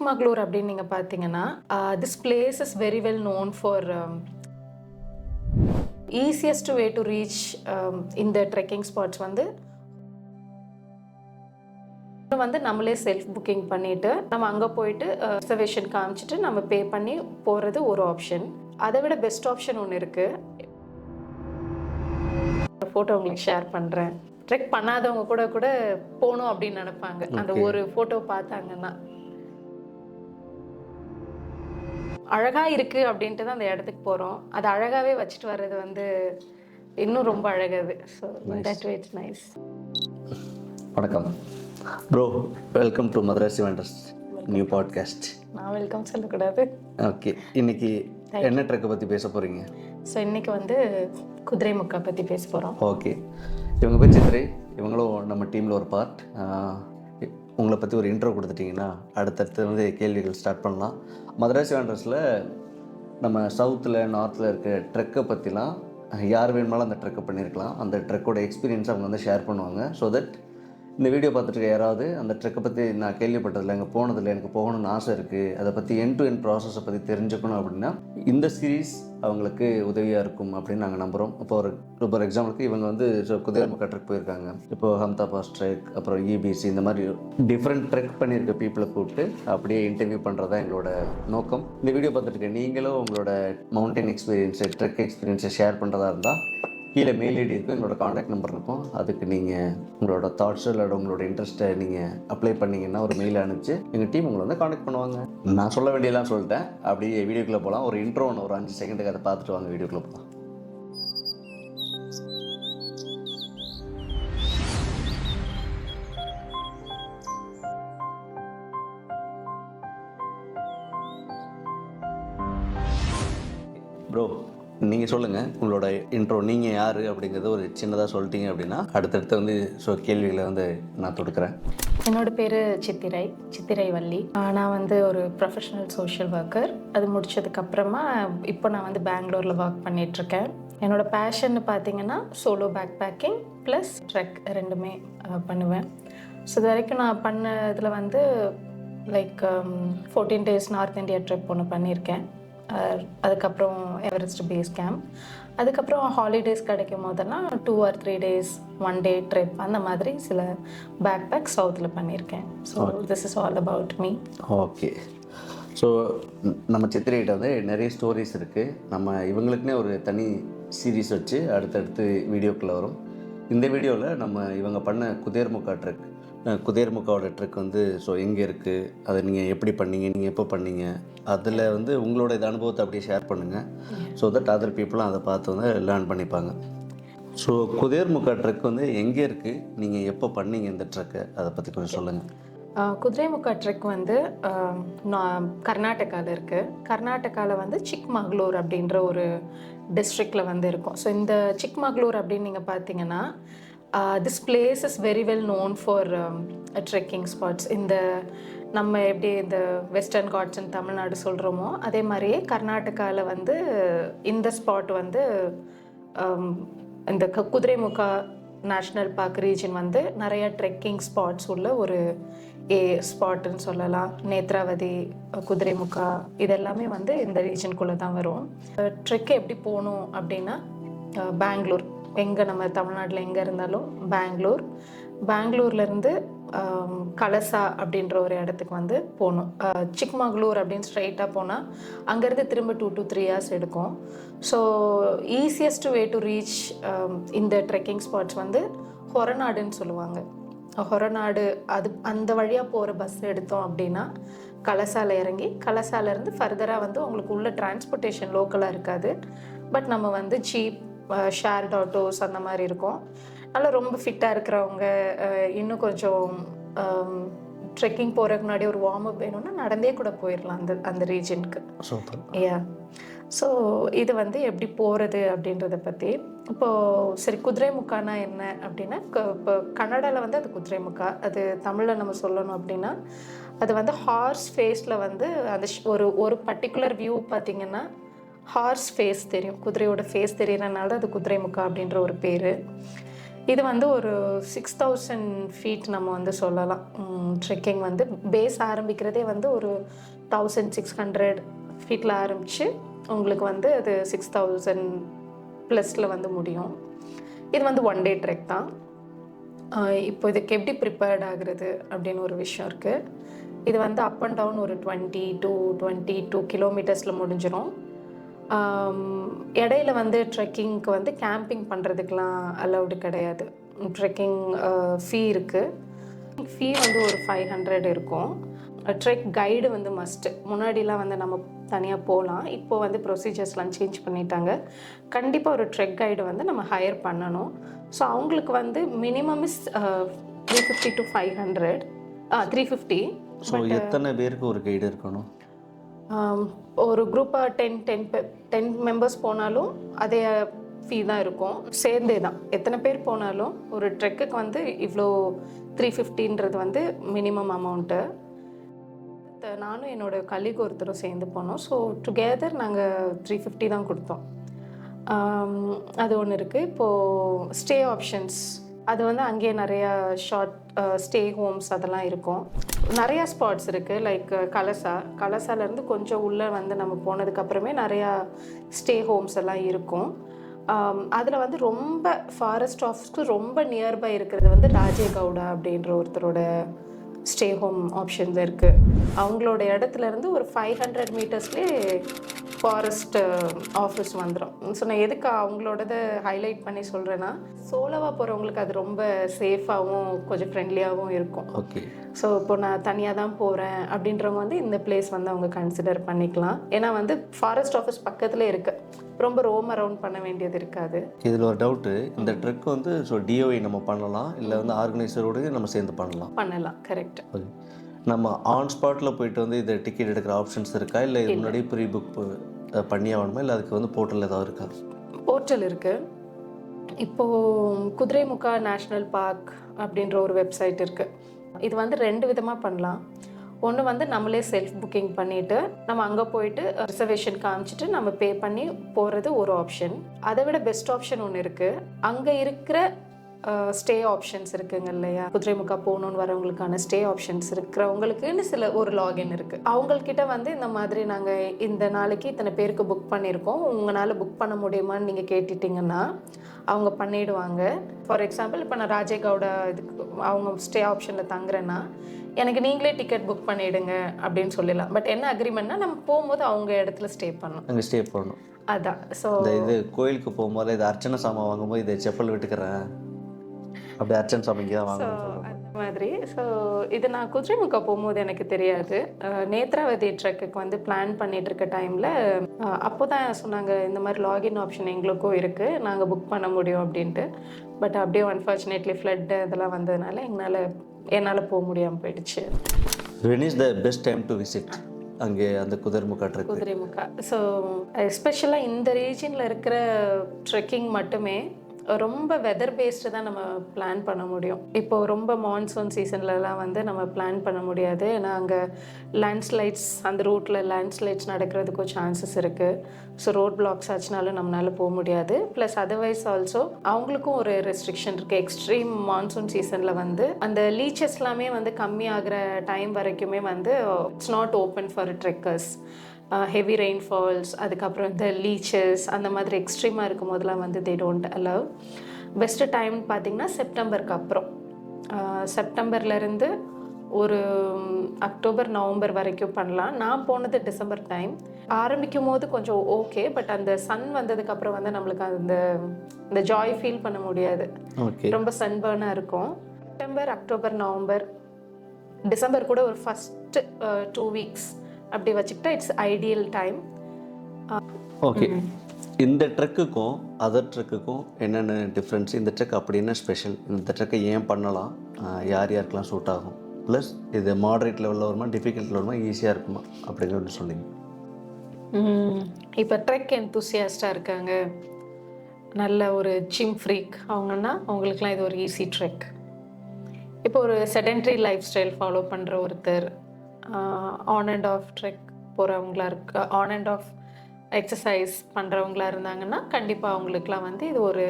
சிக்மகளூர் அப்படின்னு நீங்கள் பார்த்தீங்கன்னா this place is very well known for easiest way to reach இந்த ட்ரெக்கிங் ஸ்பாட்ஸ் வந்து நம்மளே செல்ஃப் புக்கிங் பண்ணிட்டு நம்ம அங்கே போயிட்டு ரிசர்வேஷன் காமிச்சிட்டு நம்ம பே பண்ணி போகிறது ஒரு ஆப்ஷன். அதை விட பெஸ்ட் ஆப்ஷன் ஒன்று இருக்குது. ஃபோட்டோ உங்களுக்கு ஷேர் பண்ணுறேன். ட்ரெக் பண்ணாதவங்க கூட போகணும் அப்படின்னு நினைப்பாங்க அந்த ஒரு ஃபோட்டோ பார்த்தாங்கன்னா. அழகாக இருக்குது அப்படின்ட்டு தான் அந்த இடத்துக்கு போகிறோம். அது அழகாகவே வச்சுட்டு வர்றது வந்து இன்னும் ரொம்ப அழகாது. So that way it's nice. வணக்கம் bro, welcome to Madrasi wanderers new podcast. நான் வெல்கம் சொல்லக்கூடாது. ஓகே, இன்னைக்கு என்ன ட்ரெக்கை பற்றி பேச போகிறீங்க? ஸோ இன்றைக்கி வந்து குதிரைமுக்கா பற்றி பேச போகிறோம். ஓகே, இவங்க பேர் சித்திரை, இவங்களும் நம்ம டீமில் ஒரு பார்ட். உங்களை பற்றி ஒரு இன்ட்ரோ கொடுத்துட்டிங்கன்னா அடுத்தடுத்து வந்து கேள்விகள் ஸ்டார்ட் பண்ணலாம். மதராசி வெண்டர்ஸில் நம்ம சவுத்தில் நார்த்தில் இருக்க ட்ரெக்கை பற்றிலாம் யார் வேணுமாலும் அந்த ட்ரெக்கை பண்ணியிருக்கலாம். அந்த ட்ரெக்கோட எக்ஸ்பீரியன்ஸ் அவங்க வந்து ஷேர் பண்ணுவாங்க. ஸோ தட் இந்த வீடியோ பார்த்துட்டு யாராவது அந்த ட்ரெக்கை பற்றி நான் கேள்விப்பட்டதில்லை, அங்கே போனதில்லை, எனக்கு போகணும்னு ஆசை இருக்குது, அதை பற்றி எண்ட் டு எண்ட் ப்ராசஸை பற்றி தெரிஞ்சுக்கணும் அப்படின்னா இந்த சீரீஸ் அவங்களுக்கு உதவியாக இருக்கும் அப்படின்னு நாங்கள் நம்புகிறோம். இப்போ ஒரு எக்ஸாம்பிளுக்கு இவங்க வந்து குதிரைமுக்கா ட்ரெக் போயிருக்காங்க, இப்போ ஹம்தா பாஸ் ட்ரெக், அப்புறம் இபிசி, இந்த மாதிரி டிஃப்ரெண்ட் ட்ரெக் பண்ணியிருக்க பீப்புளை கூப்பிட்டு அப்படியே இன்டர்வியூ பண்ணுறதா எங்களோட நோக்கம். இந்த வீடியோ பார்த்துட்டு நீங்களும் உங்களோட மவுண்டன் எக்ஸ்பீரியன்ஸு, ட்ரெக் எக்ஸ்பீரியன்ஸை ஷேர் பண்ணுறதா இருந்தால் கீழே மெயில் ஐடி இருக்கும், எங்களோட காண்டாக்ட் நம்பர் இருக்கும். அதுக்கு நீங்கள் உங்களோட தாட்ஸு இல்லை உங்களோட இன்ட்ரெஸ்ட்டை நீங்கள் அப்ளை பண்ணிங்கன்னா ஒரு மெயில் அனுப்பிச்சு எங்கள் டீம் உங்களை வந்து காண்டாக்ட் பண்ணுவாங்க. நான் சொல்ல வேண்டியெல்லாம் சொல்லிட்டேன். அப்படியே வீடியோக்குள்ளே போகலாம். ஒரு இன்ட்ரோ ஒன்று ஒரு 5 செகண்டுக்கு அதை பார்த்துட்டு வாங்க, வீடியோக்குள்ளே போகலாம். ப்ரோ, நீங்கள் சொல்லுங்கள் உங்களோட இன்ட்ரோ, நீங்கள் யார் அப்படிங்கிறத ஒரு சின்னதாக சொல்லிட்டீங்க அப்படின்னா அடுத்தடுத்து வந்து கேள்விகளை வந்து நான் தொடுக்கிறேன். என்னோட பேர் சித்திரை வள்ளி. நான் வந்து ஒரு ப்ரொஃபஷனல் சோஷியல் ஒர்க்கர். அது முடிச்சதுக்கப்புறமா இப்போ நான் வந்து பெங்களூரில் ஒர்க் பண்ணிகிட்ருக்கேன். என்னோடய பேஷன்னு பார்த்தீங்கன்னா solo backpacking plus trek ரெண்டுமே பண்ணுவேன். ஸோ இது வரைக்கும் நான் பண்ண இதில் வந்து like 14 days north India trip ஒன்று பண்ணியிருக்கேன். அதுக்கப்புறம் எவரெஸ்ட் பேஸ் கேம்ப், அதுக்கப்புறம் ஹாலிடேஸ் கிடைக்கும் போதெல்லாம் 2 or 3 days 1 day ட்ரிப், அந்த மாதிரி சில பேக் பேக் சவுத்தில் பண்ணியிருக்கேன். So this is all about me. Okay, so நம்ம சித்திரைகிட்ட வந்து நிறைய ஸ்டோரிஸ் இருக்குது. நம்ம இவங்களுக்குனே ஒரு தனி சீரீஸ் வச்சு அடுத்தடுத்து வீடியோக்குள்ளே வரும். இந்த வீடியோவில் நம்ம இவங்க பண்ண குதிரைமுக்காவோட ட்ரெக் வந்து எங்கே இருக்குது, அதை நீங்கள் எப்படி பண்ணீங்க, நீங்கள் எப்போ பண்ணீங்க, அதில் வந்து உங்களோட இது அனுபவத்தை அப்படியே ஷேர் பண்ணுங்கள். ஸோ தட் அதர் பீப்புளும் அதை பார்த்து வந்து லேர்ன் பண்ணிப்பாங்க. ஸோ குதிரைமுக்கா ட்ரெக் வந்து எங்கே இருக்குது, நீங்கள் எப்போ பண்ணீங்க இந்த ட்ரெக்கை, அதை பற்றி கொஞ்சம் சொல்லுங்கள். குதிரைமுக்கா ட்ரெக் வந்து கர்நாடகாவில் இருக்குது. கர்நாடகாவில் வந்து சிக்மகளூர் அப்படின்ற ஒரு டிஸ்ட்ரிக்டில் வந்து இருக்கும். ஸோ இந்த சிக்மகளூர் அப்படின்னு நீங்கள் பார்த்தீங்கன்னா this place is very well known for trekking spots. இந்த நம்ம எப்படி இந்த வெஸ்டர்ன் காட்ஸ்ன்னு தமிழ்நாடு சொல்கிறோமோ அதே மாதிரியே கர்நாடகாவில் வந்து இந்த ஸ்பாட் வந்து இந்த குதிரைமுக்கா நேஷ்னல் பார்க் ரீஜன் வந்து நிறைய ட்ரெக்கிங் ஸ்பாட்ஸ் உள்ள ஒரு ஸ்பாட்டுன்னு சொல்லலாம். நேத்ராவதி, குதிரைமுக்கா இதெல்லாமே வந்து இந்த ரீஜனுக்குள்ளே தான் வரும். ட்ரெக்கு எப்படி போகணும் அப்படின்னா பெங்களூர், எங்கே நம்ம தமிழ்நாட்டில் எங்கே இருந்தாலும் பெங்களூர்லேருந்து கலசா அப்படின்ற ஒரு இடத்துக்கு வந்து போகணும். சிக்மகளூர் அப்படின்னு ஸ்ட்ரைட்டாக போனால் அங்கேருந்து திரும்ப 2 to 3 hours எடுக்கும். So easiest way to reach இந்த ட்ரெக்கிங் ஸ்பாட்ஸ் வந்து ஹொரநாடுன்னு சொல்லுவாங்க. ஹொரநாடு அது அந்த வழியாக போகிற பஸ் எடுத்தோம் அப்படின்னா கலசாவில் இறங்கி கலசாலேருந்து ஃபர்தராக வந்து உங்களுக்கு உள்ள டிரான்ஸ்போர்ட்டேஷன் லோக்கலாக இருக்காது. பட் நம்ம வந்து ஜீப், ஷேர்ட் ஆட்டோஸ் அந்த மாதிரி இருக்கும். நல்லா ரொம்ப ஃபிட்டாக இருக்கிறவங்க இன்னும் கொஞ்சம் ட்ரெக்கிங் போகிறதுக்கு முன்னாடி ஒரு வார்ம் அப் வேணும்னா நடந்தே கூட போயிடலாம் அந்த ரீஜனுக்கு. ஸோ இது வந்து எப்படி போகிறது அப்படின்றத பற்றி இப்போது சரி, குதிரைமுக்கானா என்ன அப்படின்னா இப்போ கன்னடாவில் வந்து அது குதிரைமுக்கா, அது தமிழில் நம்ம சொல்லணும் அப்படின்னா அது வந்து ஹார்ஸ் ஃபேஸில் வந்து அந்த ஒரு பர்டிகுலர் வியூ பார்த்திங்கன்னா ஹார்ஸ் ஃபேஸ் தெரியும், குதிரையோட ஃபேஸ் தெரியறதுனால அது குதிரைமுக்கா அப்படின்ற ஒரு பேர். இது வந்து ஒரு 6000 ஃபீட் நம்ம வந்து சொல்லலாம். ட்ரெக்கிங் வந்து பேஸ் ஆரம்பிக்கிறதே வந்து ஒரு 1600 ஃபீட்டில் ஆரம்பித்து உங்களுக்கு வந்து அது 6000 ப்ளஸில் வந்து முடியும். இது வந்து 1 டே ட்ரெக் தான். இப்போ இதுக்கு எப்படி ப்ரிப்பேர்ட் ஆகுறது அப்படின்னு ஒரு விஷயம் இருக்குது. இது வந்து அப் அண்ட் டவுன் ஒரு 22 கிலோமீட்டர்ஸில் முடிஞ்சிடும். இடையில வந்து ட்ரெக்கிங்க்கு வந்து கேம்பிங் பண்ணுறதுக்கெலாம் அலௌடு கிடையாது. ட்ரெக்கிங் ஃபீ இருக்குது. ஃபீ வந்து ஒரு 500 இருக்கும். ட்ரெக் கைடு வந்து மஸ்ட்டு. முன்னாடிலாம் வந்து நம்ம தனியாக போகலாம். இப்போது வந்து ப்ரொசீஜர்ஸ்லாம் சேஞ்ச் பண்ணிட்டாங்க. கண்டிப்பாக ஒரு ட்ரெக் கைடு வந்து நம்ம ஹையர் பண்ணணும். ஸோ அவங்களுக்கு வந்து மினிமம் இஸ் 350 to 500 350. ஸோ எத்தனை பேருக்கு ஒரு கைடு இருக்கணும்? ஒரு குரூப்பாக 10 மெம்பர்ஸ் போனாலும் அதே ஃபீ தான் இருக்கும். சேர்ந்தே தான் எத்தனை பேர் போனாலும் ஒரு ட்ரெக்குக்கு வந்து இவ்வளோ 350ன்றது வந்து மினிமம் அமௌண்ட்டு. நானும் என்னோடய கலீக் ஒருத்தரும் சேர்ந்து போனோம். ஸோ டுகெதர் நாங்கள் 350 தான் கொடுத்தோம். அது ஒன்று இருக்குது. இப்போது ஸ்டே ஆப்ஷன்ஸ் அது வந்து அங்கேயே நிறையா ஷார்ட் ஸ்டே ஹோம்ஸ் அதெல்லாம் இருக்கும். நிறையா ஸ்பாட்ஸ் இருக்குது. லைக் கலசாலேருந்து கொஞ்சம் உள்ளே வந்து நம்ம போனதுக்கப்புறமே நிறையா ஸ்டே ஹோம்ஸ் எல்லாம் இருக்கும். அதில் வந்து ரொம்ப ஃபாரஸ்ட் ஆஃபீஸ்க்கு ரொம்ப நியர்பை இருக்கிறது வந்து ராஜேகவுடா அப்படின்ற ஒருத்தரோட ஸ்டே ஹோம் ஆப்ஷன்ஸ் இருக்குது. அவங்களோட இடத்துலேருந்து ஒரு 500 மீட்டர்ஸ்லேயே ஃபாரஸ்ட் ஆஃபீஸ் வந்துடும். ஸோ நான் எதுக்கு அவங்களோடதை ஹைலைட் பண்ணி சொல்கிறேன்னா, சோலோவாக போகிறவங்களுக்கு அது ரொம்ப சேஃபாகவும் கொஞ்சம் ஃப்ரெண்ட்லியாகவும் இருக்கும். ஓகே. ஸோ இப்போ நான் தனியாக தான் போகிறேன் அப்படின்றவங்க வந்து இந்த பிளேஸ் வந்து அவங்க கன்சிடர் பண்ணிக்கலாம். ஏன்னா வந்து ஃபாரஸ்ட் ஆஃபீஸ் பக்கத்தில் இருக்குது. ரொம்ப ரோம் அரவுண்ட் பண்ண வேண்டியது இருக்காது. இதில் ஒரு டவுட்டு, இந்த ட்ரெக் வந்து ஸோ டிஓஐ நம்ம பண்ணலாம், இல்லை வந்து ஆர்கனைசரோடு நம்ம சேர்ந்து பண்ணலாம்? கரெக்ட். ஓகே. நம்ம ஆன் ஸ்பாட்டில் போயிட்டு வந்து இதை டிக்கெட் எடுக்கிற ஆப்ஷன்ஸ் இருக்கா, இல்லை இது முன்னாடி ப்ரீ புக் பண்ணி ஆகணுமா, இல்லை அதுக்கு வந்து போர்ட்டல் ஏதாவது இருக்கா? போர்ட்டல் இருக்குது. இப்போது குதிரைமுக்கா நேஷ்னல் பார்க் அப்படின்ற ஒரு வெப்சைட் இருக்குது. இது வந்து 2 விதமாக பண்ணலாம். ஒன்று வந்து நம்மளே செல்ஃப் புக்கிங் பண்ணிவிட்டு நம்ம அங்கே போயிட்டு ரிசர்வேஷன் காமிச்சிட்டு நம்ம பே பண்ணி போகிறது ஒரு ஆப்ஷன். அதை விட பெஸ்ட் ஆப்ஷன் ஒன்று இருக்குது. அங்கே இருக்கிற ஸ்டே ஆப்ஷன்ஸ் இருக்குங்க இல்லையா, குதிரைமுக்கா போகணுன்னு வரவங்களுக்கான ஸ்டே ஆப்ஷன்ஸ் இருக்கிறவங்களுக்குன்னு ஒரு லாகின் இருக்குது. அவங்கக்கிட்ட வந்து இந்த மாதிரி நாங்கள் இந்த நாளைக்கு இத்தனை பேருக்கு புக் பண்ணியிருக்கோம், உங்களால் புக் பண்ண முடியுமான்னு நீங்கள் கேட்டுட்டிங்கன்னா அவங்க பண்ணிவிடுவாங்க. ஃபார் எக்ஸாம்பிள் இப்போ நான் ராஜேகவுடா இதுக்கு அவங்க ஸ்டே ஆப்ஷனில் தங்குறேன்னா எனக்கு நீங்களே டிக்கெட் புக் பண்ணிவிடுங்க அப்படின்னு சொல்லலாம். பட் என்ன அக்ரிமெண்ட்னா நம்ம போகும்போது அவங்க இடத்துல ஸ்டே பண்ணணும், அங்கே ஸ்டே பண்ணணும். அதான். ஸோ இது கோயிலுக்கு போகும்போது இது அர்ச்சனை சாமான் வாங்கும்போது இதை செப்பல் விட்டுக்கிறேன் அப்படி அர்ச்சனை சாமி இங்கே தான் வாங்கணும் அந்த மாதிரி. ஸோ இது நான் குதிரைமுக்கா போகும்போது எனக்கு தெரியாது. நேத்ராவதி ட்ரெக்குக்கு வந்து பிளான் பண்ணிட்டு இருக்க டைமில் அப்போ தான் சொன்னாங்க இந்த மாதிரி லாகின் ஆப்ஷன் எங்களுக்கும் இருக்குது, நாங்கள் புக் பண்ண முடியும் அப்படின்ட்டு. பட் அப்படியே அன்ஃபார்ச்சுனேட்லி ஃப்ளட்டு இதெல்லாம் வந்ததுனால என்னால் போக முடியாமல் போயிடுச்சு. When is the best time to visit அங்கே அந்த குதிரைமுக்கா? ஸோ எஸ்பெஷலாக இந்த ரீஜனில் இருக்கிற ட்ரெக்கிங் மட்டுமே ரொம்ப வெதர் பேஸ்டு தான் நம்ம பிளான் பண்ண முடியும். இப்போது ரொம்ப மான்சூன் சீசன்லலாம் வந்து நம்ம பிளான் பண்ண முடியாது. ஏன்னா அங்கே லேண்ட்ஸ்லைட்ஸ், அந்த ரூட்டில் லேண்ட்ஸ்லைட்ஸ் நடக்கிறதுக்கும் சான்சஸ் இருக்குது. ஸோ ரோட் பிளாக்ஸ் ஆச்சுனாலும் நம்மளால் போக முடியாது. ப்ளஸ் அதர்வைஸ் ஆல்சோ அவங்களுக்கும் ஒரு ரெஸ்ட்ரிக்ஷன் இருக்குது. எக்ஸ்ட்ரீம் மான்சூன் சீசனில் வந்து அந்த லீச்சஸ் எல்லாமே வந்து கம்மியாகிற டைம் வரைக்குமே வந்து it's not open for trekkers. Heavy rainfalls, அதுக்கப்புறம் இந்த லீச்சஸ் அந்த மாதிரி எக்ஸ்ட்ரீமாக இருக்கும் போதெல்லாம் வந்து தே டோன்ட் அலவ். பெஸ்ட்டு டைம்னு பார்த்திங்கன்னா செப்டம்பருக்கு அப்புறம். செப்டம்பர்லேருந்து ஒரு அக்டோபர் நவம்பர் வரைக்கும் பண்ணலாம். நான் போனது டிசம்பர் டைம். ஆரம்பிக்கும் போது கொஞ்சம் ஓகே, பட் அந்த சன் வந்ததுக்கப்புறம் வந்து நம்மளுக்கு அந்த ஜாய் ஃபீல் பண்ண முடியாது. ரொம்ப சன்பர்னாக இருக்கும். செப்டம்பர், அக்டோபர், நவம்பர், டிசம்பர் கூட ஒரு ஃபஸ்ட்டு 2 வீக்ஸ் அப்படி வச்சுக்கிட்டா இட்ஸ் ஐடியல் டைம். ஓகே. இந்த ட்ரெக்குக்கும் அதர் ட்ரெக்குக்கும் என்னென்ன டிஃப்ரென்ஸ்? இந்த ட்ரெக் அப்படி என்ன ஸ்பெஷல்? இந்த ட்ரெக்கை ஏன் பண்ணலாம்? யார் யாருக்கெல்லாம் சூட் ஆகும்? ப்ளஸ் இது மாடரேட் லெவலில் வருமா, டிஃபிகல்ட் வருமா, ஈஸியாக இருக்குமா அப்படிங்கிறது சொல்லுங்க. இப்போ ட்ரெக் என்தூசியாஸ்டாக இருக்காங்க, நல்ல ஒரு ஜிம் ஃப்ரீக் அவங்கன்னா அவங்களுக்குலாம் இது ஒரு ஈஸி ட்ரெக். இப்போ ஒரு செடென்ட்ரி லைஃப் ஸ்டைல் ஃபாலோ பண்ணுற ஒருத்தர், ஆன் அண்ட் ஆஃப் ட்ரெக் போகிறவங்களா ஆன் அண்ட் ஆஃப் எக்ஸசைஸ் பண்ணுறவங்களா இருந்தாங்கன்னா கண்டிப்பாக அவங்களுக்குலாம் வந்து இது ஒரு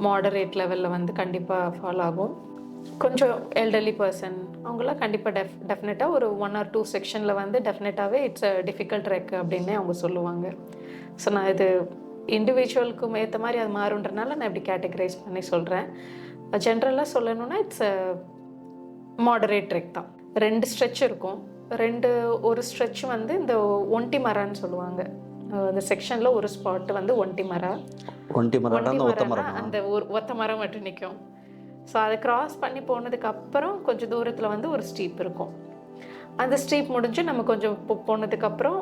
மாடரேட் லெவலில் வந்து கண்டிப்பாக ஃபாலோ ஆகும். கொஞ்சம் எல்டர்லி பர்சன் அவங்களாம் கண்டிப்பாக டெஃபினட்டாக ஒரு 1 or 2 செக்ஷனில் வந்து டெஃபினட்டாகவே இட்ஸ் அ டிஃபிகல்ட் ட்ரெக் அப்படின்னே அவங்க சொல்லுவாங்க. ஸோ நான் இது இண்டிவிஜுவலுக்கும் ஏற்ற மாதிரி அது மாறுன்றனால நான் இப்படி கேட்டகரைஸ் பண்ணி சொல்கிறேன். ஜென்ரலாக சொல்லணும்னா இட்ஸ் அ மாடரேட் ட்ரெக் தான். 2 ஸ்ட்ரெச் இருக்கும். ஒரு ஸ்ட்ரெச் வந்து இந்த ஒண்டி மரான்னு சொல்லுவாங்க. அந்த செக்ஷனில் ஒரு ஸ்பாட் வந்து ஒண்டி மரா. ஒண்டி மரம் அந்த ஒரு ஒத்த மரம் மட்டும் நிற்கும். ஸோ அதை கிராஸ் பண்ணி போனதுக்கப்புறம் கொஞ்சம் தூரத்தில் வந்து ஒரு ஸ்டீப் இருக்கும். அந்த ஸ்டீப் முடிஞ்சு நம்ம கொஞ்சம் போனதுக்கப்புறம்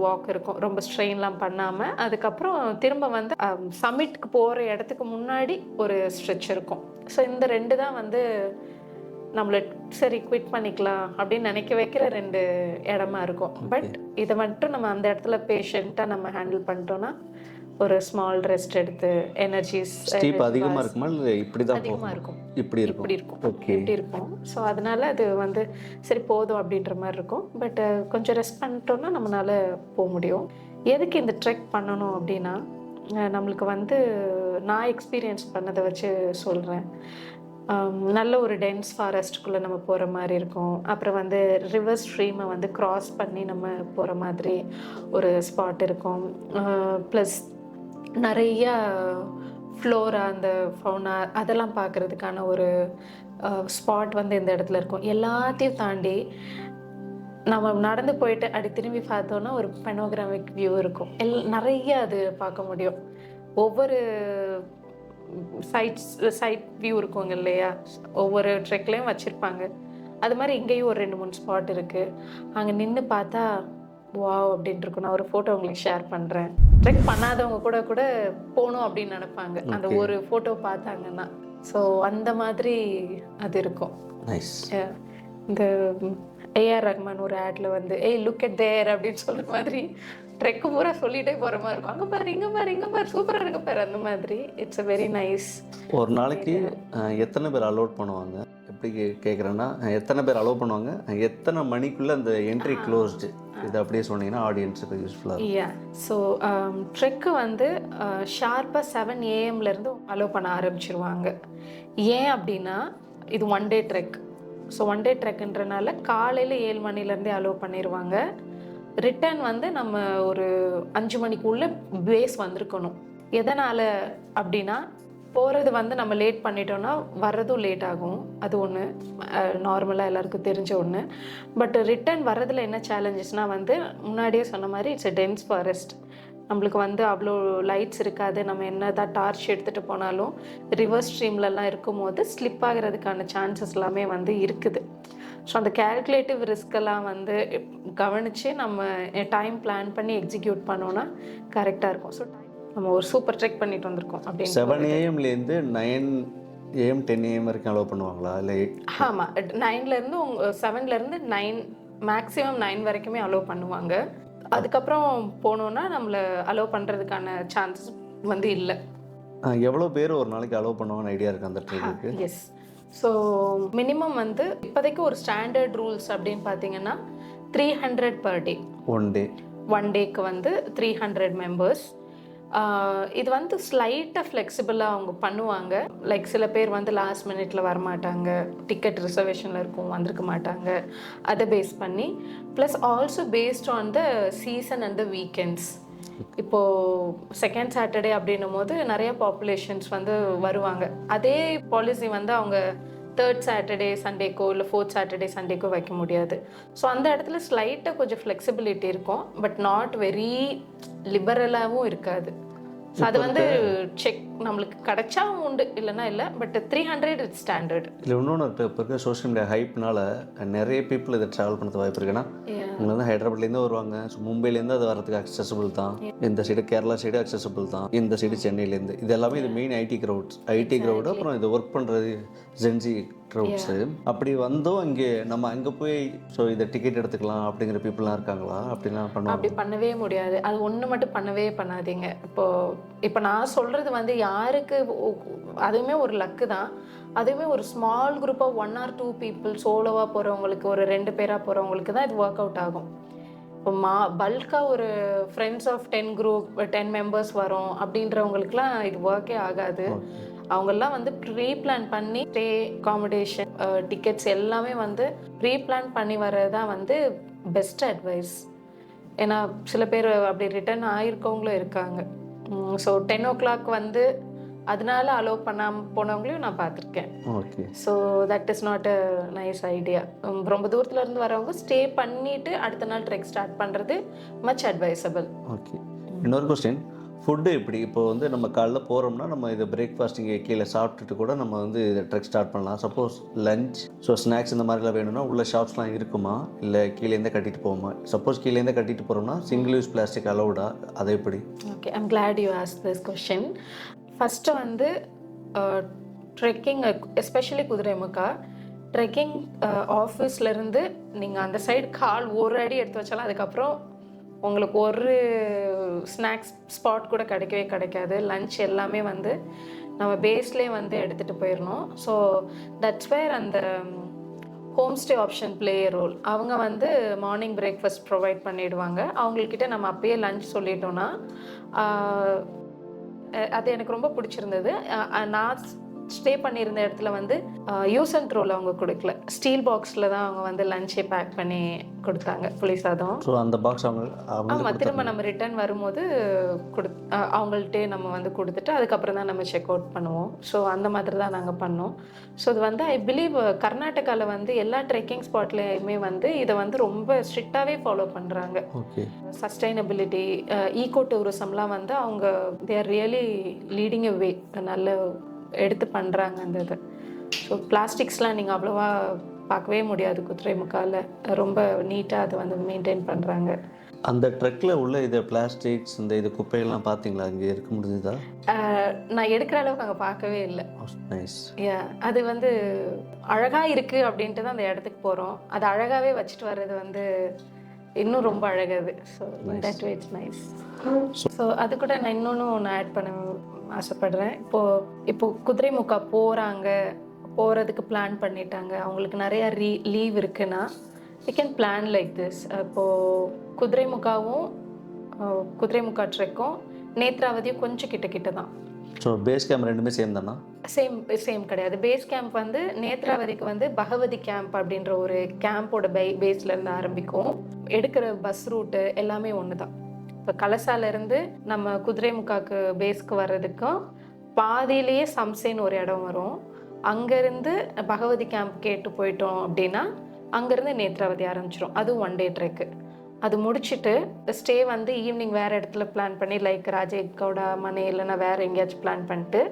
வாக் இருக்கும், ரொம்ப ஸ்ட்ரெயின்லாம் பண்ணாமல். அதுக்கப்புறம் திரும்ப வந்து சமிட்க்கு போகிற இடத்துக்கு முன்னாடி ஒரு ஸ்ட்ரெச் இருக்கும். ஸோ இந்த 2 தான் வந்து நம்மளை சரி குவிட் பண்ணிக்கலாம் அப்படின்னு நினைக்க வைக்கிற 2 இடமா இருக்கும். பட் இதை மட்டும் நம்ம அந்த இடத்துல பேஷண்ட்டாக நம்ம ஹேண்டில் பண்ணிட்டோன்னா ஒரு ஸ்மால் ரெஸ்ட் எடுத்து எனர்ஜிஸ் ஸ்டீப் அதிகமாக இருக்குமா இல்லை இப்படி தான் அதிகமாக இருக்கும், இப்படி இருக்கும் இப்படி இருக்கும். ஸோ அதனால அது வந்து சரி போதும் அப்படின்ற மாதிரி இருக்கும். பட் கொஞ்சம் ரெஸ்ட் பண்ணிட்டோம்னா நம்மளால போக முடியும். எதுக்கு இந்த ட்ரெக் பண்ணணும் அப்படின்னா, நம்மளுக்கு வந்து நான் எக்ஸ்பீரியன்ஸ் பண்ணதை வச்சு சொல்கிறேன். நல்ல ஒரு டென்ஸ் ஃபாரஸ்ட்டுக்குள்ளே நம்ம போகிற மாதிரி இருக்கும். அப்புறம் வந்து ரிவர் ஸ்ட்ரீமை வந்து க்ராஸ் பண்ணி நம்ம போகிற மாதிரி ஒரு ஸ்பாட் இருக்கும். ப்ளஸ் நிறைய ஃப்ளோரா அந்த ஃபவுனா அதெல்லாம் பார்க்குறதுக்கான ஒரு ஸ்பாட் வந்து இந்த இடத்துல இருக்கும். எல்லாத்தையும் தாண்டி நம்ம நடந்து போயிட்டு அப்படி திரும்பி பார்த்தோன்னா ஒரு பெனோகிராமிக் வியூ இருக்கும். நிறைய அது பார்க்க முடியும். ஒவ்வொரு சைட் வியூ இருக்குங்க இல்லையா, ஒவ்வொரு ட்ரெக்லேயும் வச்சுருப்பாங்க. அது மாதிரி இங்கேயும் ஒரு 2-3 ஸ்பாட் இருக்குது. அங்கே நின்று பார்த்தா வாவ் அப்படின்ட்டு இருக்கும். நான் ஒரு ஃபோட்டோ உங்களுக்கு ஷேர் பண்ணுறேன். ட்ரெக் பண்ணாதவங்க கூட போகணும் அப்படின்னு நினைப்பாங்க அந்த ஒரு ஃபோட்டோ பார்த்தாங்கன்னா. ஸோ அந்த மாதிரி அது இருக்கும். இந்த ஏஆர் ரஹ்மான் ஒரு ஆட்ல வந்து லுக் அட் தேர் அப்படின்னு சொல்கிற மாதிரி ட்ரெக்கு பூரா சொல்லிகிட்டே போகிற மாதிரி இருக்கும். அங்கே பாரு, இங்கே பாரு, சூப்பராக இருக்க பாரு, அந்த மாதிரி. It's a very nice. ஒரு நாளைக்கு எத்தனை பேர் அலோட் பண்ணுவாங்க? எப்படி கேட்குறேன்னா, எத்தனை பேர் அலோவ் பண்ணுவாங்க, எத்தனை மணிக்குள்ளே அந்த என்ட்ரி க்ளோஸ்டு, இது அப்படியே சொன்னீங்கன்னா ஆடியன்ஸுக்கு யூஸ்ஃபுல்லாக இருக்கும். ஸோ ட்ரெக்கு வந்து ஷார்ப்பாக 7 AM அலோவ் பண்ண ஆரம்பிச்சிருவாங்க. ஏன் அப்படின்னா இது 1 day ட்ரெக். ஸோ 1 day ட்ரெக்குன்றனால காலையில் 7 மணிலேருந்தே அலோவ் பண்ணிடுவாங்க. ரிட்டர்ன் வந்து நம்ம ஒரு 5 மணிக்குள்ளே பேஸ் வந்திருக்கணும். எதனால் அப்படின்னா போகிறது வந்து நம்ம லேட் பண்ணிட்டோன்னா வர்றதும் லேட் ஆகும். அது ஒன்று நார்மலாக எல்லாருக்கும் தெரிஞ்ச ஒன்று. பட் ரிட்டர்ன் வர்றதில் என்ன சேலஞ்சஸ்னால் வந்து முன்னாடியே சொன்ன மாதிரி இட்ஸ் எ டென்ஸ் ஃபாரஸ்ட். நம்மளுக்கு வந்து அவ்வளோ லைட்ஸ் இருக்காது. நம்ம என்ன தான் டார்ச் எடுத்துகிட்டு போனாலும் ரிவர்ஸ் ஸ்ட்ரீம்லலாம் இருக்கும்போது ஸ்லிப் ஆகிறதுக்கான சான்சஸ் எல்லாமே வந்து இருக்குது. ஸோ அந்த கேல்குலேட்டிவ் ரிஸ்கெல்லாம் வந்து கவனித்து நம்ம டைம் பிளான் பண்ணி எக்ஸிக்யூட் பண்ணோன்னா கரெக்டாக இருக்கும். ஸோ நம்ம ஒரு சூப்பர் ட்ரெக் பண்ணிட்டு வந்திருக்கோம் அப்படின்னு 7 AM - 9 AM 10 AM வரைக்கும் அலோவ் பண்ணுவாங்களா? இல்லை ஆமாம், 7 9 மேக்ஸிமம் 9 வரைக்குமே அலோவ் பண்ணுவாங்க. அதுக்கப்புறம் போனோன்னா நம்மளை அலோவ் பண்ணுறதுக்கான சான்சஸ் வந்து இல்லை. எவ்வளோ பேர் ஒரு நாளைக்கு அலோவ் பண்ணுவாங்கன்னு ஐடியா இருக்குது அந்த ட்ரெயினுக்கு? எஸ். ஸோ மினிமம் வந்து இப்போதைக்கு ஒரு ஸ்டாண்டர்ட் ரூல்ஸ் அப்படின்னு பார்த்தீங்கன்னா 300 per day. ஒன் டேக்கு வந்து 300 மெம்பர்ஸ். இது வந்து ஸ்லைட்டாக ஃப்ளெக்சிபிளாக அவங்க பண்ணுவாங்க. லைக் சில பேர் வந்து லாஸ்ட் மினிட்ல வரமாட்டாங்க, டிக்கெட் ரிசர்வேஷனில் இருக்கும், வந்திருக்க மாட்டாங்க. அதை பேஸ் பண்ணி plus also based on the season and the weekends. இப்போது செகண்ட் சாட்டர்டே அப்படின்னும் போது நிறைய பாப்புலேஷன்ஸ் வந்து வருவாங்க. அதே பாலிசி வந்து அவங்க தேர்ட் சாட்டர்டே சண்டேக்கோ இல்லை ஃபோர்த் சாட்டர்டே சண்டேக்கோ வைக்க முடியாது. ஸோ அந்த இடத்துல ஸ்லைட்டாக கொஞ்சம் ஃப்ளெக்சிபிலிட்டி இருக்கும். பட் நாட் வெரி லிபரலாகவும் இருக்காது. ஸோ அது வந்து செக் நம்மளுக்கு கிடைச்சா உண்டு, இல்லைன்னா இல்லை. But 300 it's standard. இல்லை இன்னொன்று இப்போ இருக்க சோஷியல் மீடியா ஹைப்னால நிறைய பீப்புள் இதை ட்ராவல் பண்ணுறது வாய்ப்பு இருக்குன்னா, இவங்க வந்து ஹைதராபாத்லேருந்து வருவாங்க, ஸோ மும்பைலேருந்து அது வரதுக்கு அக்சசபிள் தான். இந்த சைடு கேரளா சைடு அக்சசபிள் தான், இந்த சைடு சென்னையிலேருந்து. இது எல்லாமே இது மெயின் ஐடி க்ரௌடு. அப்புறம் இது ஒர்க் பண்ணுறது ஜென்சி க்ரௌட்ஸு. அப்படி வந்தோம் இங்கே நம்ம அங்கே போய் ஸோ இதை டிக்கெட் எடுத்துக்கலாம் அப்படிங்கிற பீப்புளெலாம் இருக்காங்களா? அப்படிலாம் பண்ணுவாங்க? அப்படி பண்ணவே முடியாது. அது ஒன்று மட்டும் பண்ணவே பண்ணாதீங்க. இப்போ நான் சொல்கிறது வந்து யாருக்கு அதுவுமே ஒரு லக்கு தான். அதுவுமே ஒரு ஸ்மால் குரூப்பாக 1 or 2 people சோலோவாக போகிறவங்களுக்கு, ஒரு 2 பேராக போகிறவங்களுக்கு தான் இது ஒர்க் அவுட் ஆகும். இப்போ பல்காக ஒரு ஃப்ரெண்ட்ஸ் ஆஃப் 10 members வரோம் அப்படின்றவங்களுக்குலாம் இது ஒர்க்கே ஆகாது. அவங்கெல்லாம் வந்து ப்ரீ பிளான் பண்ணி ஸ்டே அகாமடேஷன் டிக்கெட்ஸ் எல்லாமே வந்து ப்ரீ பிளான் பண்ணி வர்றது தான் வந்து பெஸ்ட் அட்வைஸ். ஏன்னா சில பேர் அப்படி ரிட்டர்ன் ஆகிருக்கவங்களும் இருக்காங்க. ஸோ 10 o'clock வந்து அதனால அலோவ் பண்ணாமல் போனவங்களையும் நான் பார்த்துருக்கேன். Okay. So that is not a nice idea. ரொம்ப தூரத்துல இருந்து வரவங்க ஸ்டே பண்ணிட்டு அடுத்த நாள் ட்ரெக் ஸ்டார்ட் பண்ணுறது மச் அட்வைசபிள். ஓகே. இன்னொரு கொஸ்டின், ஃபுட்டு எப்படி? இப்போ வந்து நம்ம காலைல போகிறோம்னா நம்ம இதை பிரேக்ஃபாஸ்ட் இங்கே கீழே சாப்பிட்டுட்டு கூட நம்ம வந்து இதை ட்ரெக் ஸ்டார்ட் பண்ணலாம். சப்போஸ் லஞ்ச் ஸ்நாக்ஸ் இந்த மாதிரிலாம் வேணும்னா உள்ள ஷாப்ஸ்லாம் இருக்குமா, இல்லை கீழேருந்தே கட்டிட்டு போகுமா? சப்போஸ் கீழேருந்தே கட்டிட்டு போகிறோம்னா சிங்கிள் யூஸ் பிளாஸ்டிக் அலௌடா, அதை எப்படி? Okay, I'm glad you ask this question. First வந்து ட்ரெக்கிங் எஸ்பெஷலி குதிரைமுக்கா ட்ரெக்கிங் ஆஃபீஸ்லேருந்து நீங்கள் அந்த சைடு கால் ஒரு அடி எடுத்து வச்சாலும் அதுக்கப்புறம் உங்களுக்கு ஒரு ஸ்நாக்ஸ் ஸ்பாட் கூட கிடைக்கவே கிடைக்காது. லன்ச் எல்லாமே வந்து நம்ம பேஸ்லேயே வந்து எடுத்துகிட்டு போயிடணும். ஸோ தட்ஸ் வேர் அந்த home stay option play role. அவங்க வந்து மார்னிங் பிரேக்ஃபாஸ்ட் ப்ரொவைட் பண்ணிவிடுவாங்க. அவங்கக்கிட்ட நம்ம அப்பயே லன்ச் சொல்லிட்டோன்னா அது எனக்கு ரொம்ப பிடிச்சிருந்தது. நான் ஸ்டே பண்ணியிருந்த இடத்துல வந்து யூஸ் அண்ட் த்ரோவில் அவங்க கொடுக்கல, ஸ்டீல் பாக்ஸில் தான் அவங்க வந்து லஞ்சே பேக் பண்ணி கொடுத்தாங்க, புளி சாதம். ஸோ அந்த பாக்ஸ் ஆமாம், திரும்ப நம்ம ரிட்டர்ன் வரும்போது அவங்கள்ட்டே நம்ம வந்து கொடுத்துட்டு அதுக்கப்புறம் தான் நம்ம செக் அவுட் பண்ணுவோம். ஸோ அந்த மாதிரி தான் நாங்கள் பண்ணோம். ஸோ இது வந்து ஐ பிலீவ் கர்நாடகாவில் வந்து எல்லா ட்ரெக்கிங் ஸ்பாட்லேயுமே வந்து இதை வந்து ரொம்ப ஸ்ட்ரிக்டாகவே ஃபாலோ பண்ணுறாங்க. ஓகே. சஸ்டைனபிலிட்டி, ஈகோ டூரிசம்லாம் வந்து அவங்க தே ஆர் ரியலி லீடிங் எ வே, நல்ல எடுத்து பண்ணுறாங்க அந்த இது. ஸோ பிளாஸ்டிக்ஸ்லாம் நீங்கள் அவ்வளோவா பார்க்கவே முடியாது குதிரைமுக்கால, ரொம்ப நீட்டாக அதை வந்து மெயின்டைன் பண்ணுறாங்க. அந்த ட்ரக்கில் உள்ள இது பிளாஸ்டிக்ஸ் இந்த இது குப்பையெல்லாம் பார்த்தீங்களா? இங்கே இருக்க முடிஞ்சுதா? நான் எடுக்கிற அளவுக்கு அங்கே பார்க்கவே இல்லை. நைஸ். அது வந்து அழகாக இருக்குது அப்படின்ட்டு தான் அந்த இடத்துக்கு போகிறோம். அது அழகாகவே வச்சுட்டு வர்றது வந்து இன்னும் ரொம்ப அழகாது. So that way it's nice. So அது கூட நான் இன்னொன்று ஒன்று ஆட் பண்ண ஆசைப்படுறேன். இப்போது குதிரைமுக்கா போகிறதுக்கு பிளான் பண்ணிட்டாங்க, அவங்களுக்கு நிறையா லீவ் இருக்குன்னா we can plan like this. இப்போது குதிரைமுக்கா ட்ரெக்கும் நேத்ராவதியும் கொஞ்சம் கிட்ட தான். ஸோ பேஸ் கேம்ப் ரெண்டுமே சேம் தானா? சேம் கிடையாது. பேஸ் கேம்ப் வந்து நேத்ராவதிக்கு வந்து பகவதி கேம்ப் அப்படின்ற ஒரு கேம்போட பேஸ்லேருந்து ஆரம்பிக்கும். எடுக்கிற பஸ் ரூட்டு எல்லாமே ஒன்று தான். இப்போ கலசாலேருந்து நம்ம குதிரைமுக்காக்கு பேஸ்க்கு வர்றதுக்கும் பாதியிலேயே சம்சேன்னு ஒரு இடம் வரும். அங்கேருந்து பகவதி கேம்ப் கேட்டு போயிட்டோம் அப்படின்னா அங்கேருந்து நேத்ராவதி ஆரம்பிச்சிடும். அதுவும் 1 day ட்ரெக்கு. அது முடிச்சுட்டு ஸ்டே வந்து ஈவினிங் வேறு இடத்துல பிளான் பண்ணி லைக் ராஜேகவுடா மனை இல்லைன்னா வேறு எங்கேயாச்சும் பிளான் பண்ணிட்டு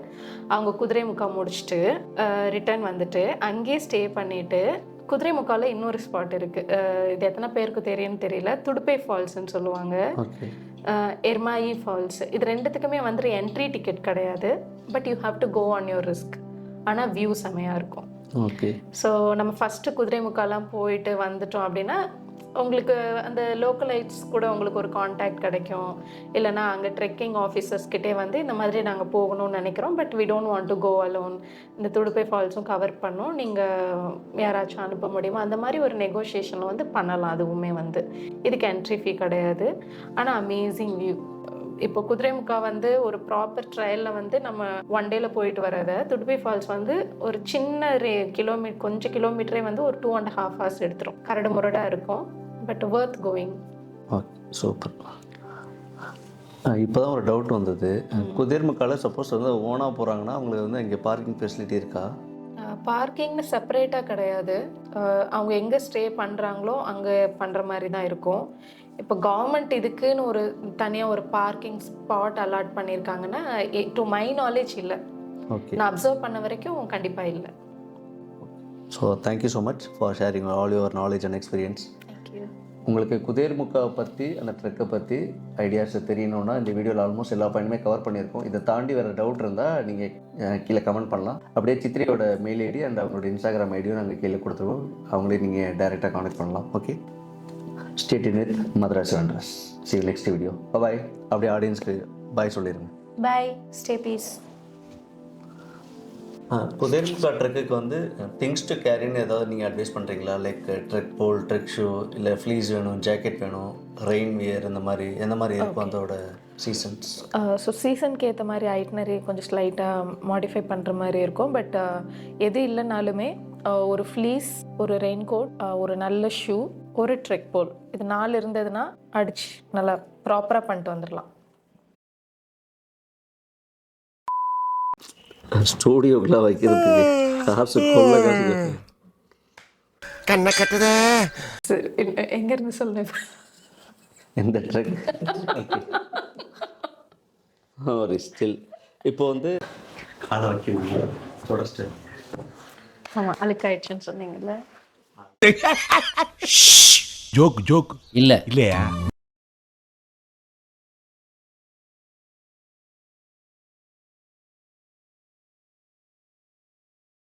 அவங்க குதிரைமுக்கா முடிச்சுட்டு ரிட்டர்ன் வந்துட்டு அங்கேயே ஸ்டே பண்ணிவிட்டு குதிரைமுக்காவில் இன்னொரு ஸ்பாட் இருக்குது. இது எத்தனை பேருக்கு தெரியும்னு தெரியல, துடுப்பை ஃபால்ஸ்ன்னு சொல்லுவாங்க, எர்மாயி ஃபால்ஸ். இது ரெண்டுத்துக்குமே வந்து என்ட்ரி டிக்கெட் கிடையாது, but you have to go on your risk. ஆனால் வியூ செமையாக இருக்கும். ஓகே. ஸோ நம்ம ஃபஸ்ட்டு குதிரைமுக்காலாம் போயிட்டு வந்துட்டோம் அப்படின்னா உங்களுக்கு அந்த லோக்கலைட்ஸ் கூட உங்களுக்கு ஒரு கான்டாக்ட் கிடைக்கும். இல்லைனா அங்கே ட்ரெக்கிங் ஆஃபீஸர்ஸ்கிட்டே வந்து இந்த மாதிரி நாங்கள் போகணும்னு நினைக்கிறோம், but we don't want to go alone, இந்த துடுப்பை ஃபால்ஸும் கவர் பண்ணோம், நீங்கள் யாராச்சும் அனுப்ப முடியுமா, அந்த மாதிரி ஒரு நெகோஷியேஷன் வந்து பண்ணலாம். அதுவுமே வந்து இதுக்கு என்ட்ரி ஃபீ கிடையாது. ஆனால் அமேசிங் வியூ. இப்போ குதிரைமுக்கா வந்து ஒரு ப்ராப்பர் ட்ரையலில் வந்து நம்ம 1 day போயிட்டு வர்றதை துடுப்பை ஃபால்ஸ் வந்து ஒரு சின்ன கொஞ்சம் கிலோமீட்டரே வந்து ஒரு 2.5 hours எடுத்துரும். கரடு முரடாக இருக்கும், but worth going. Okay, super. இப்போ தான் ஒரு டவுட் வந்தது. குதிரைமுக்கால சப்போஸ் வந்து ஓனாக போகிறாங்கன்னா அவங்களுக்கு வந்து இங்கே பார்க்கிங் ஃபெசிலிட்டி இருக்கா? பார்க்கிங்னு செப்பரேட்டாக கிடையாது. அவங்க எங்கே ஸ்டே பண்ணுறாங்களோ அங்கே பண்ணுற மாதிரி தான் இருக்கும். இப்போ கவர்மெண்ட் இதுக்குன்னு ஒரு தனியாக ஒரு பார்க்கிங் ஸ்பாட் அலாட் பண்ணியிருக்காங்கன்னா டு மை நாலேஜ் இல்லை. ஓகே, நான் அப்சர்வ் பண்ண வரைக்கும் கண்டிப்பாக இல்லை. So thank you so much for sharing all your knowledge and experience. Thank you. உங்களுக்கு குதிரைமுக்காவை பற்றி அந்த ட்ரெக்கை பற்றி ஐடியாஸ் தெரியணுன்னா இந்த வீடியோவில் ஆல்மோஸ்ட் எல்லா பாயிண்ட்டுமே கவர் பண்ணியிருக்கோம். இதை தாண்டி வேறு டவுட் இருந்தால் நீங்கள் கீழே கமெண்ட் பண்ணலாம். அப்படியே சித்ரியோட மெயில் ஐடி அண்ட் அவங்களோட இன்ஸ்டாகிராம் ஐடியும் நாங்கள் கீழே கொடுத்துருவோம். அவங்களே நீங்கள் டைரெக்டாக கான்டெக்ட் பண்ணலாம். Okay, stay tuned with Madrasi wanderers. See you next video. Bye. அப்படியே ஆடியன்ஸ்க்கு பாய் சொல்லிடுங்க. பாய், ஸ்டே பீஸ். குதிரைமுகா ட்ரெக்குக்கு வந்து திங்ஸ் டு கேரின்னு ஏதாவது நீங்கள் அட்வைஸ் பண்ணுறீங்களா? லைக் ட்ரெக் போல், ட்ரெக் ஷூ, இல்லை ஃப்ளீஸ் வேணும், ஜாக்கெட் வேணும், ரெயின் வியர், இந்த மாதிரி எந்த மாதிரி இருக்கும் அதோட சீசன்ஸ்? ஸோ சீசனுக்கு ஏற்ற மாதிரி ஐட்னரி கொஞ்சம் ஸ்லைட்டாக மாடிஃபை பண்ணுற மாதிரி இருக்கும். பட் எது இல்லைனாலுமே ஒரு ஃப்ளீஸ், ஒரு ரெயின் கோட், ஒரு நல்ல ஷூ, ஒரு ட்ரெக் போல், இது 4 இருந்ததுன்னா அடிச்சு நல்லா ப்ராப்பராக பண்ணிட்டு வந்துடலாம். ஸ்டூடியோக்குள்ள வைக்கிறதுக்கு காசு கொள்ள காசு. கண்ணை கட்டுதே. சரி, எங்கேருந்து சொல்லுங்க. எந்த ட்ரெக் ஒரு ஸ்டில் இப்போ வந்து காலை வைக்கணும் தொடச்சிட்டு. ஆமாம், அழுக்காயிடுச்சுன்னு சொன்னீங்கல்ல. ஜோக் ஜோக் இல்ல இல்லையா?